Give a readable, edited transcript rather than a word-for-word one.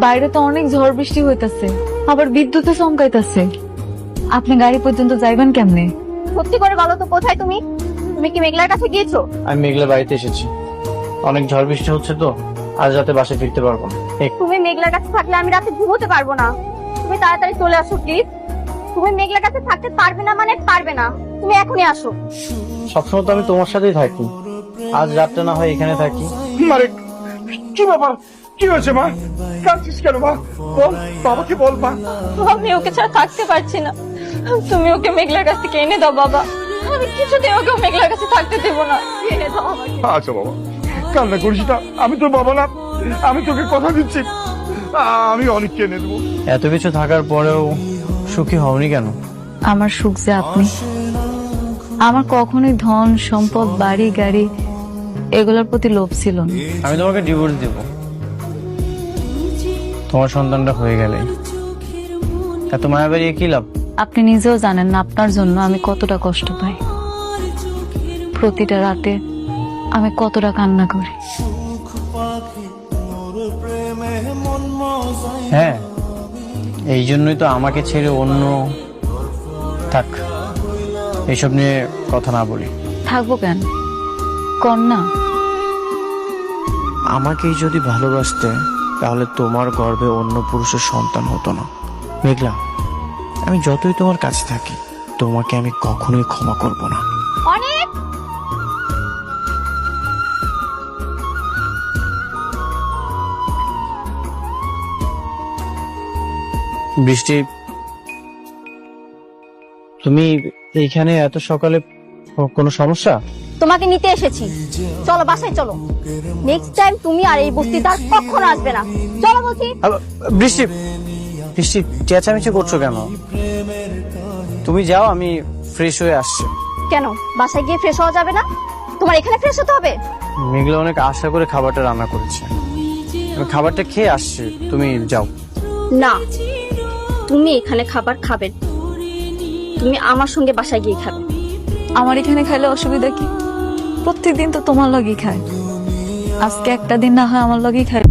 বাইরে তো অনেক ঝড় বৃষ্টি হইতাছে, আবার বিদ্যুতে চমকাইতাছে। আপনি গাড়ি পর্যন্ত যাইবেন কেমনে? সত্যি করে বলো তো, কোথায় তুমি? তুমি কি মেঘলার কাছে গিয়েছো? আমি মেঘলা বাড়িতে এসেছি। অনেক ঝড় বৃষ্টি হচ্ছে তো আজ রাতে বাসায় ফিরতে পারবো না। তুমি মেঘলার কাছে থাকলে আমি রাতে ঘুমোতে পারবো না। তুমি তাড়াতাড়ি চলে আসো প্লিজ। তুমি মেঘলার কাছে থাকতে পারবে না মানে পারবে না, তুমি এখনই আসো। সবসময় তো আমি তোমার সাথেই থাকি, আজ রাতটা না হয় এখানে থাকি। মারে, কি ব্যাপার? কি হয়েছে মা? কাঁদছিস কেন মা? বল, বাবাকে বল মা। আমি ওকে ছাড়া থাকতে পারছি না, তুমি ওকে মেঘলার কাছ থেকে এনে দাও বাবা। আমি কিছুতেই ওকে মেঘলার কাছে থাকতে দেবো না, এনে দাও আমাকে। আচ্ছা বাবা, কান্না করিস না, আমি তোর বাবা না, আমি তোকে কথা দিচ্ছি, আমি অনেককে এনে দেবো। এত কিছু থাকার পরেও সুখী হওনি কেন? আমার সুখ যে আপনি। আমার কখনোই ধন সম্পদ বাড়ি গাড়ি এগুলোর প্রতি লোভ ছিল না। আমি তোমাকে ডিভোর্স দেব তোমার সন্তানটা হয়ে গেলে। এত মায়া বাড়িয়ে কি লাভ? আপনি নিজেও জানেন না আপনার জন্য আমি কতটা কষ্ট পাই। প্রতিটা রাতে আমি কতটা কান্না করি। হ্যাঁ, এই জন্যই তো আমাকে ছেড়ে অন্য। থাক, এইসব নিয়ে কথা না বলি। থাকবো কেন, কন্যা? আমাকেই যদি ভালোবাসতে তাহলে তোমার গর্ভে অন্য পুরুষের সন্তান হতো না। মেঘলা, আমি যতই তোমার কাছে থাকি তোমাকে আমি কখনোই ক্ষমা করব না। অনেক বৃষ্টি, তুমি এইখানে এত সকালে? কোনো সমস্যা? তোমাকে নিতে এসেছি, চলো বাসায় চলো। নেক্সট টাইম তুমি আর এই বস্তিতে আর কখনো আসবে না। চলো বলছি। বৃষ্টি, বৃষ্টি চেঁচামেচি করছো কেন? তুমি যাও, আমি ফ্রেশ হয়ে আসছি। কেন বাসায় গিয়ে ফ্রেশ হওয়া যাবে না? তোমার এখানে ফ্রেশ হতে হবে? মেঘলা অনেক আশা করে খাবারটা রান্না করেছে, আমি খাবারটা খেয়ে আসছি, তুমি যাও। না, তুমি এখানে খাবার খাবে না। তুমি আমার সঙ্গে বাসায় গিয়ে খাবে। আমার এখানে খাইলে অসুবিধা কি? প্রত্যেকদিন তো তোমার লগই খায়, আজকে একটা দিন না হয় আমার লগই খায়।